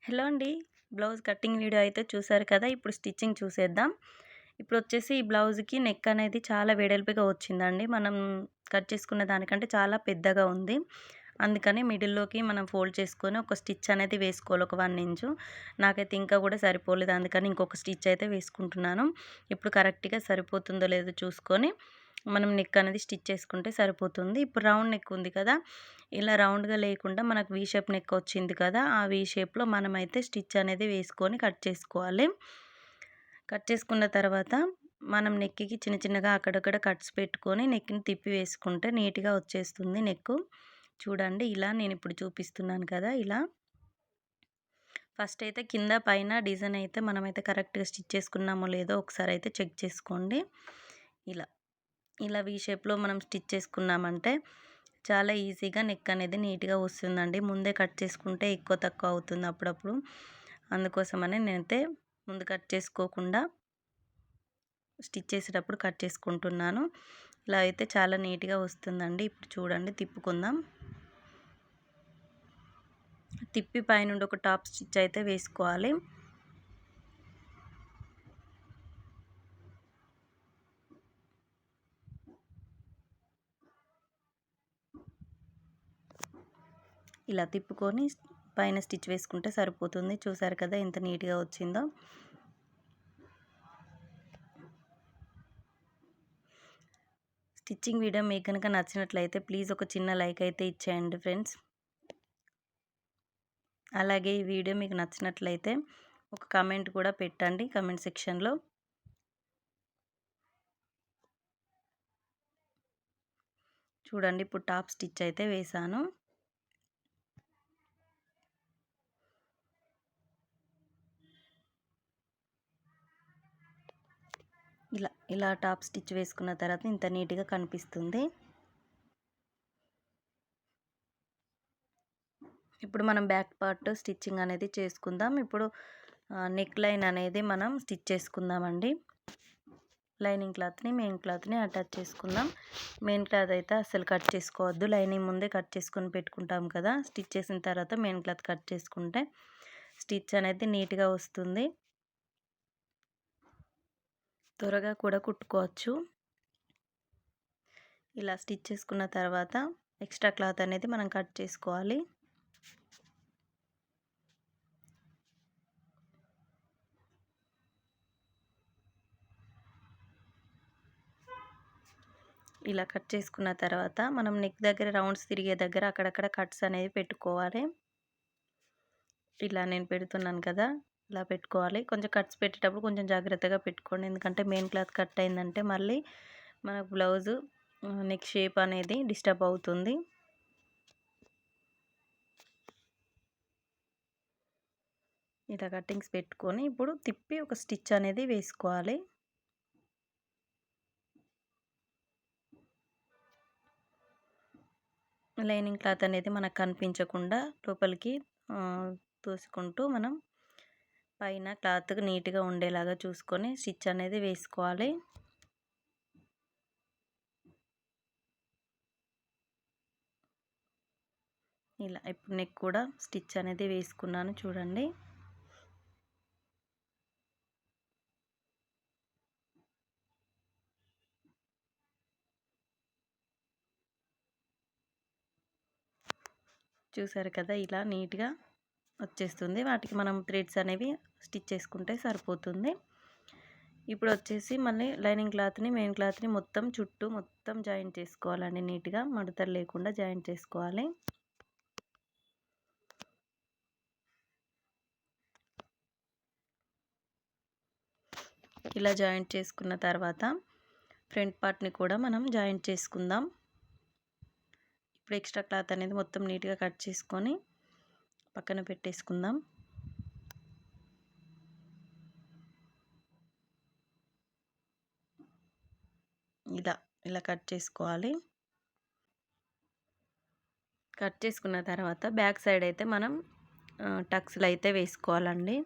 Hello అండి. Blouse cutting video అయితే చూసారు కదా! ఇప్పుడు స్టిచ్చింగ్ చూసేద్దాం. ఇప్పుడొచ్చేసి ఈ బ్లౌజ్‌కి నెక్ అనేది చాలా వెడల్పుగా వచ్చిందండి. మనం కట్ చేసుకున్న దానికంటే చాలా పెద్దగా ఉంది. అందుకని మిడిల్‌లోకి మనం ఫోల్డ్ చేసుకొని ఒక స్టిచ్ అనేది వేసుకోవాలి. ఒక 1 ఇంచు. నాకైతే ఇంకా కూడా సరిపోలేదు. అందుకని ఇంకొక స్టిచ్ అయితే వేసుకుంటున్నాను. ఇప్పుడు కరెక్ట్‌గా సరిపోతుందో లేదో చూసుకొని మనం నెక్ అనేది స్టిచ్ చేసుకుంటే సరిపోతుంది. ఇప్పుడు రౌండ్ నెక్ ఉంది కదా! ఇలా రౌండ్‌గా లేకుండా మనకు వి షేప్ నెక్ వచ్చింది కదా! ఆ వి షేప్‌లో మనమైతే స్టిచ్ అనేది వేసుకొని కట్ చేసుకోవాలి. కట్ చేసుకున్న తర్వాత మనం నెక్‌కి చిన్న చిన్నగా అక్కడక్కడ కట్స్ పెట్టుకొని నెక్‌ని తిప్పి వేసుకుంటే నీట్‌గా వచ్చేస్తుంది నెక్కు. చూడండి ఇలా నేనిప్పుడు చూపిస్తున్నాను కదా! ఇలా. ఫస్ట్ అయితే కింద పైన డిజైన్ అయితే మనమైతే కరెక్ట్‌గా స్టిచ్ చేసుకున్నామో లేదో ఒకసారి అయితే చెక్ చేసుకోండి. ఇలా. ఇలా వి షేప్‌లో మనం స్టిచ్ చేసుకున్నామంటే చాలా ఈజీగా నెక్ అనేది నీట్‌గా వస్తుందండి. ముందే కట్ చేసుకుంటే ఎక్కువ తక్కువ అవుతుంది అప్పుడప్పుడు. అందుకోసమని నేనైతే ముందు కట్ చేసుకోకుండా స్టిచ్ చేసేటప్పుడు కట్ చేసుకుంటున్నాను. ఇలా అయితే చాలా నీట్‌గా వస్తుందండి. ఇప్పుడు చూడండి తిప్పుకుందాం. తిప్పి పైనుండి ఒక టాప్ స్టిచ్ అయితే వేసుకోవాలి. ఇలా తిప్పుకొని పైన స్టిచ్ వేసుకుంటే సరిపోతుంది. చూసారు కదా ఎంత నీట్‌గా వచ్చిందో. స్టిచ్చింగ్ వీడియో మీకు కనుక నచ్చినట్లయితే ప్లీజ్ ఒక చిన్న లైక్ అయితే ఇచ్చేయండి ఫ్రెండ్స్. అలాగే ఈ వీడియో మీకు నచ్చినట్లయితే ఒక కామెంట్ కూడా పెట్టండి కామెంట్ సెక్షన్‌లో. చూడండి ఇప్పుడు టాప్ స్టిచ్ అయితే వేశాను. ఇలా టాప్ స్టిచ్ వేసుకున్న తర్వాత ఇంత నీట్‌గా కనిపిస్తుంది. ఇప్పుడు మనం బ్యాక్ పార్ట్ స్టిచ్చింగ్ అనేది చేసుకుందాం. ఇప్పుడు నెక్ లైన్ అనేది మనం స్టిచ్ చేసుకుందామండి. లైనింగ్ క్లాత్‌ని మెయిన్ క్లాత్‌ని అటాచ్ చేసుకుందాం. మెయిన్ క్లాత్ అయితే అస్సలు కట్ చేసుకోవద్దు. లైనింగ్ ముందే కట్ చేసుకొని పెట్టుకుంటాం కదా! స్టిచ్ చేసిన తర్వాత మెయిన్ క్లాత్ కట్ చేసుకుంటే స్టిచ్ అనేది నీట్‌గా వస్తుంది. త్వరగా కూడా కుట్టుకోవచ్చు. ఇలా స్టిచ్ చేసుకున్న తర్వాత ఎక్స్ట్రా క్లాత్ అనేది మనం కట్ చేసుకోవాలి. ఇలా కట్ చేసుకున్న తర్వాత మనం నెక్ దగ్గర రౌండ్స్ తిరిగే దగ్గర అక్కడక్కడ కట్స్ అనేవి పెట్టుకోవాలి. ఇలా నేను పెడుతున్నాను కదా! ఇలా పెట్టుకోవాలి. కొంచెం కట్స్ పెట్టేటప్పుడు కొంచెం జాగ్రత్తగా పెట్టుకోండి. ఎందుకంటే మెయిన్ క్లాత్ కట్ అయిందంటే మళ్ళీ మనకు బ్లౌజు నెక్ షేప్ అనేది డిస్టర్బ్ అవుతుంది. ఇలా కట్టింగ్స్ పెట్టుకొని ఇప్పుడు తిప్పి ఒక స్టిచ్ అనేది వేసుకోవాలి. లైనింగ్ క్లాత్ అనేది మనకు కనిపించకుండా లోపలికి తోసుకుంటూ మనం పైన క్లాత్ నీట్‌గా ఉండేలాగా చూసుకొని స్టిచ్ అనేది వేసుకోవాలి. ఇలా ఇప్పుడు నెక్ కూడా స్టిచ్ అనేది వేసుకున్నాను చూడండి. చూసారు కదా ఇలా నీట్‌గా వచ్చేస్తుంది. వాటికి మనం థ్రెడ్స్ అనేవి స్టిచ్ చేసుకుంటే సరిపోతుంది. ఇప్పుడు వచ్చేసి మళ్ళీ లైనింగ్ క్లాత్‌ని మెయిన్ క్లాత్‌ని మొత్తం చుట్టూ మొత్తం జాయింట్ చేసుకోవాలండి నీట్‌గా. మడతలు లేకుండా జాయింట్ చేసుకోవాలి. ఇలా జాయింట్ చేసుకున్న తర్వాత ఫ్రంట్ పార్ట్‌ని కూడా మనం జాయింట్ చేసుకుందాం. ఇప్పుడు ఎక్స్ట్రా క్లాత్ అనేది మొత్తం నీట్‌గా కట్ చేసుకొని పక్కన పెట్టేసుకుందాం. ఇలా కట్ చేసుకోవాలి. కట్ చేసుకున్న తర్వాత బ్యాక్ సైడ్ అయితే మనం టక్స్‌లు అయితే వేసుకోవాలండి.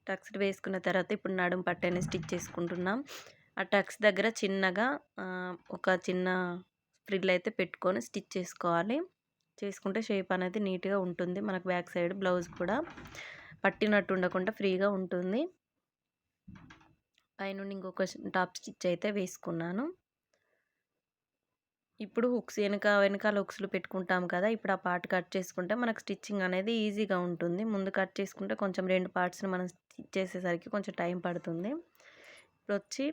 టక్స్‌లు వేసుకున్న తర్వాత ఇప్పుడు నడుం పట్టని స్టిచ్ చేసుకుంటున్నాం. ఆ టక్స్ దగ్గర చిన్నగా ఒక చిన్న ఫ్రిల్ అయితే పెట్టుకొని స్టిచ్ చేసుకోవాలి. చేసుకుంటే షేప్ అనేది నీట్గా ఉంటుంది. మనకు బ్యాక్ సైడ్ బ్లౌజ్ కూడా పట్టినట్టు ఉండకుండా ఫ్రీగా ఉంటుంది. పైనుండి ఇంకొక టాప్ స్టిచ్ అయితే వేసుకున్నాను. ఇప్పుడు హుక్స్ వెనకాల హుక్స్లు పెట్టుకుంటాం కదా, ఇప్పుడు ఆ పార్ట్ కట్ చేసుకుంటే మనకు స్టిచ్చింగ్ అనేది ఈజీగా ఉంటుంది. ముందు కట్ చేసుకుంటే కొంచెం 2 పార్ట్స్ని మనం స్టిచ్ చేసేసరికి కొంచెం టైం పడుతుంది. ఇప్పుడు వచ్చి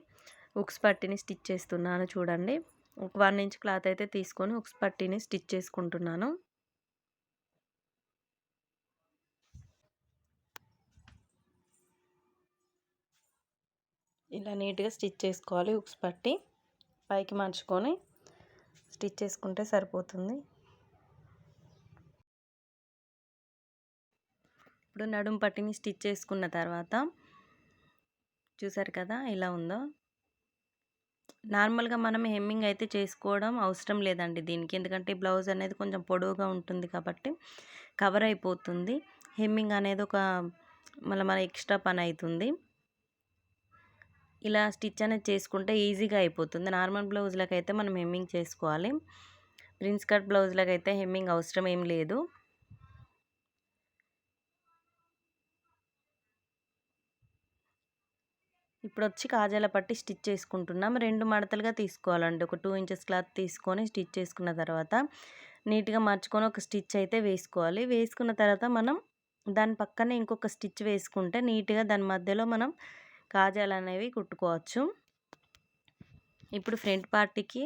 హుక్స్ పట్టీని స్టిచ్ చేస్తున్నాను చూడండి. ఒక 1 ఇంచ్ క్లాత్ అయితే తీసుకొని హుక్స్ పట్టీని స్టిచ్ చేసుకుంటున్నాను. ఇలా నీట్గా స్టిచ్ చేసుకోవాలి. హుక్స్ పట్టి పైకి మర్చుకొని స్టిచ్ చేసుకుంటే సరిపోతుంది. ఇప్పుడు నడుము పట్టిని స్టిచ్ చేసుకున్న తర్వాత చూసారు కదా ఎలా ఉందో. నార్మల్గా మనం హెమ్మింగ్ అయితే చేసుకోవడం అవసరం లేదండి దీనికి, ఎందుకంటే బ్లౌజ్ అనేది కొంచెం పొడవుగా ఉంటుంది కాబట్టి కవర్ అయిపోతుంది. హెమ్మింగ్ అనేది మన ఎక్స్ట్రా పని అవుతుంది. ఇలా స్టిచ్ అనేది చేసుకుంటే ఈజీగా అయిపోతుంది. నార్మల్ బ్లౌజ్లకు అయితే మనం హెమ్మింగ్ చేసుకోవాలి. ప్రిన్స్ కట్ బ్లౌజ్లకు అయితే హెమ్మింగ్ అవసరం ఏం లేదు. ఇప్పుడు వచ్చి కాజాల పట్టి స్టిచ్ చేసుకుంటున్నాం. 2 మడతలుగా తీసుకోవాలండి. ఒక 2 ఇంచెస్ క్లాత్ తీసుకొని స్టిచ్ చేసుకున్న తర్వాత నీట్గా మర్చుకొని ఒక స్టిచ్ అయితే వేసుకోవాలి. వేసుకున్న తర్వాత మనం దాని పక్కనే ఇంకొక స్టిచ్ వేసుకుంటే నీట్గా దాని మధ్యలో మనం కాజాలు అనేవి కుట్టుకోవచ్చు. ఇప్పుడు ఫ్రంట్ పార్ట్కి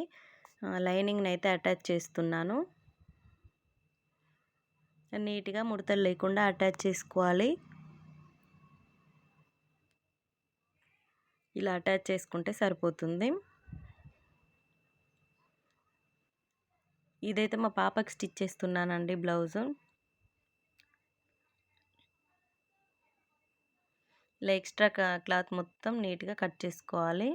లైనింగ్ని అయితే అటాచ్ చేస్తున్నాను. నీట్గా ముడతలు లేకుండా అటాచ్ చేసుకోవాలి. ఇలా అటాచ్ చేసుకుంటే సరిపోతుంది. ఇదైతే మా పాపకి స్టిచ్ చేస్తున్నానండి బ్లౌజు. ఇలా ఎక్స్ట్రా క్లాత్ మొత్తం నీట్గా కట్ చేసుకోవాలి.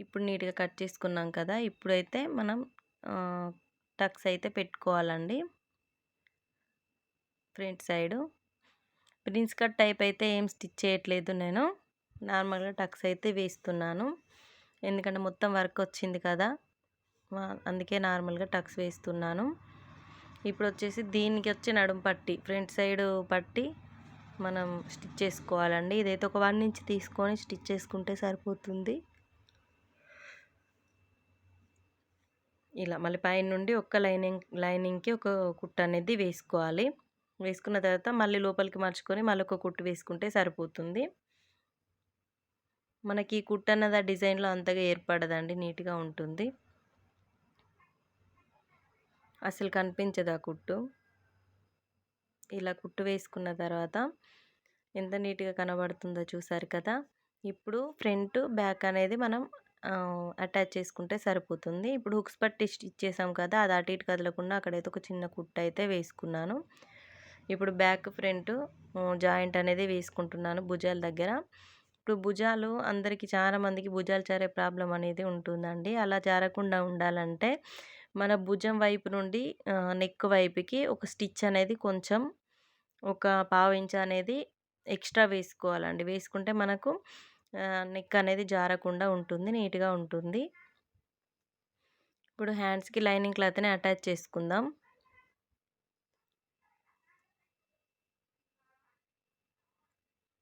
ఇప్పుడు నీట్గా కట్ చేసుకున్నాం కదా, ఇప్పుడైతే మనం టక్స్ అయితే పెట్టుకోవాలండి. Front side prince cut type అయితే ఏం స్టిచ్ చేయట్లేదు నేను. నార్మల్గా టక్స్ అయితే వేస్తున్నాను, ఎందుకంటే మొత్తం వర్క్ వచ్చింది కదా, అందుకే నార్మల్గా టక్స్ వేస్తున్నాను. ఇప్పుడు వచ్చేసి దీనికి వచ్చి నడుము పట్టి ఫ్రంట్ సైడ్ పట్టి మనం స్టిచ్ చేసుకోవాలండి. ఇదైతే ఒక 1 ఇంచ్ తీసుకొని స్టిచ్ చేసుకుంటే సరిపోతుంది. ఇలా మళ్ళీ పైన నుండి ఒక లైనింగ్కి ఒక కుట్టు అనేది వేసుకోవాలి. వేసుకున్న తర్వాత మళ్ళీ లోపలికి మర్చుకొని మళ్ళీ ఒక కుట్టు వేసుకుంటే సరిపోతుంది. మనకి ఈ కుట్టు అన్నది ఆ డిజైన్లో అంతగా ఏర్పడదండి, నీట్గా ఉంటుంది. అసలు కనిపించదు ఆ కుట్టు. ఇలా కుట్టు వేసుకున్న తర్వాత ఎంత నీట్గా కనబడుతుందో చూసారు కదా. ఇప్పుడు ఫ్రంట్ బ్యాక్ అనేది మనం అటాచ్ చేసుకుంటే సరిపోతుంది. ఇప్పుడు హుక్స్ పట్టి స్టిచ్ చేసాం కదా, అది అటు ఇటు కదలకుండా అక్కడైతే ఒక చిన్న కుట్టు అయితే వేసుకున్నాను. ఇప్పుడు బ్యాక్ ఫ్రంట్ జాయింట్ అనేది వేసుకుంటున్నాను భుజాల దగ్గర. ఇప్పుడు భుజాలు అందరికీ చాలా మందికి భుజాలు జారే ప్రాబ్లం అనేది ఉంటుందండి. అలా జారకుండా ఉండాలంటే మన భుజం వైపు నుండి నెక్ వైపుకి ఒక స్టిచ్ అనేది కొంచెం ఒక పావు ఇంచ్ అనేది ఎక్స్ట్రా వేసుకోవాలండి. వేసుకుంటే మనకు నెక్ అనేది జారకుండా ఉంటుంది, నీట్గా ఉంటుంది. ఇప్పుడు హ్యాండ్స్కి లైనింగ్ క్లాత్ని అటాచ్ చేసుకుందాం.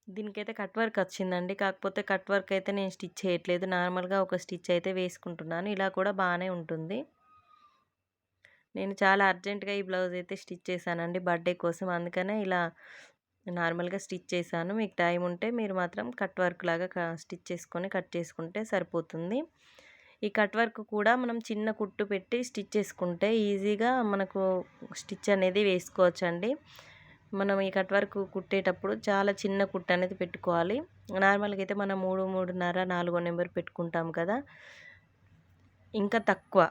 దీనికైతే కట్ వర్క్ వచ్చిందండి, కాకపోతే కట్ వర్క్ అయితే నేను స్టిచ్ చేయట్లేదు, నార్మల్గా ఒక స్టిచ్ అయితే వేసుకుంటున్నాను. ఇలా కూడా బాగానే ఉంటుంది. నేను చాలా అర్జెంటుగా ఈ బ్లౌజ్ అయితే స్టిచ్ చేశానండి బర్త్డే కోసం, అందుకనే ఇలా నార్మల్గా స్టిచ్ చేశాను. మీకు టైం ఉంటే మీరు మాత్రం కట్ వర్క్ లాగా స్టిచ్ చేసుకొని కట్ చేసుకుంటే సరిపోతుంది. ఈ కట్ వర్క్ కూడా మనం చిన్న కుట్టు పెట్టి స్టిచ్ చేసుకుంటే ఈజీగా మనకు స్టిచ్ అనేది వేసుకోవచ్చండి. మనం ఈ కట్ వర్క్ కుట్టేటప్పుడు చాలా చిన్న కుట్టు అనేది పెట్టుకోవాలి. నార్మల్గా అయితే మనం 3, 3.5, 4 నెంబర్ పెట్టుకుంటాం కదా, ఇంకా తక్కువ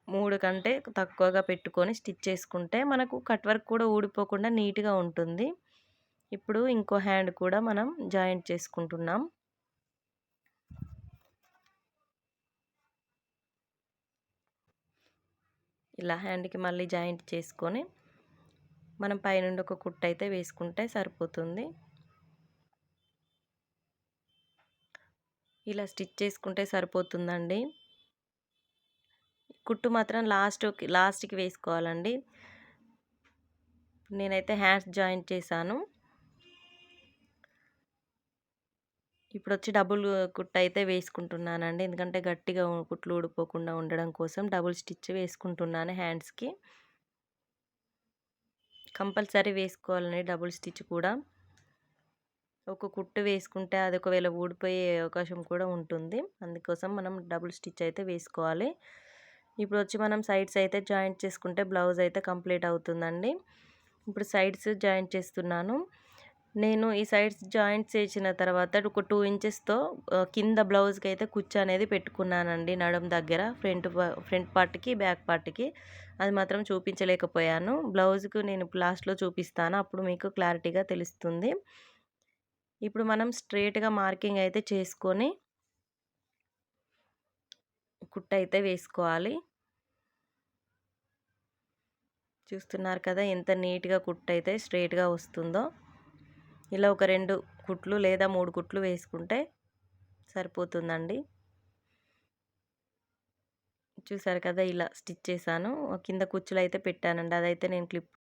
3 కంటే తక్కువగా పెట్టుకొని స్టిచ్ చేసుకుంటే మనకు కట్ వర్క్ కూడా ఊడిపోకుండా నీట్గా ఉంటుంది. ఇప్పుడు ఇంకో హ్యాండ్ కూడా మనం జాయింట్ చేసుకుంటున్నాం. ఇలా హ్యాండ్కి మళ్ళీ జాయింట్ చేసుకొని మనం పైనుండి ఒక కుట్టు అయితే వేసుకుంటే సరిపోతుంది. ఇలా స్టిచ్ చేసుకుంటే సరిపోతుందండి. కుట్టు మాత్రం లాస్ట్‌కి వేసుకోవాలండి. నేనైతే హ్యాండ్స్ జాయింట్ చేశాను. ఇప్పుడొచ్చి డబుల్ కుట్టయితే వేసుకుంటున్నానండి. ఎందుకంటే గట్టిగా కుట్లు ఊడిపోకుండా ఉండడం కోసం డబుల్ స్టిచ్ వేసుకుంటున్నాను హ్యాండ్స్‌కి. కంపల్సరీ వేసుకోవాలండి డబుల్ స్టిచ్ కూడా. ఒక కుట్టు వేసుకుంటే అది ఒకవేళ ఊడిపోయే అవకాశం కూడా ఉంటుంది. అందుకోసం మనం డబుల్ స్టిచ్ అయితే వేసుకోవాలి. ఇప్పుడొచ్చి మనం సైడ్స్ అయితే జాయింట్ చేసుకుంటే బ్లౌజ్ అయితే కంప్లీట్ అవుతుందండి. ఇప్పుడు సైడ్స్ జాయింట్ చేస్తున్నాను. నేను ఈ సైడ్స్ జాయింట్స్ చేసిన తర్వాత ఒక 2 ఇంచెస్‌తో కింద బ్లౌజ్‌కైతే కుచ్చు అనేది పెట్టుకున్నానండి నడుం దగ్గర. ఫ్రంట్ పార్ట్‌కి, బ్యాక్ పార్ట్‌కి. అది మాత్రం చూపించలేకపోయాను. బ్లౌజ్‌కు నేను లాస్ట్‌లో చూపిస్తాను. అప్పుడు మీకు క్లారిటీగా తెలుస్తుంది. ఇప్పుడు మనం స్ట్రెయిట్‌గా మార్కింగ్ అయితే చేసుకొని కుట్టయితే వేసుకోవాలి. చూస్తున్నారు కదా ఎంత నీట్‌గా కుట్టయితే స్ట్రెయిట్‌గా వస్తుందో. ఇలా ఒక 2 కుట్లు లేదా 3 కుట్లు వేసుకుంటే సరిపోతుందండి. చూసారు కదా ఇలా స్టిచ్ చేశాను. కింద కుచ్చులయితే పెట్టానండి. అదైతే నేను క్లిప్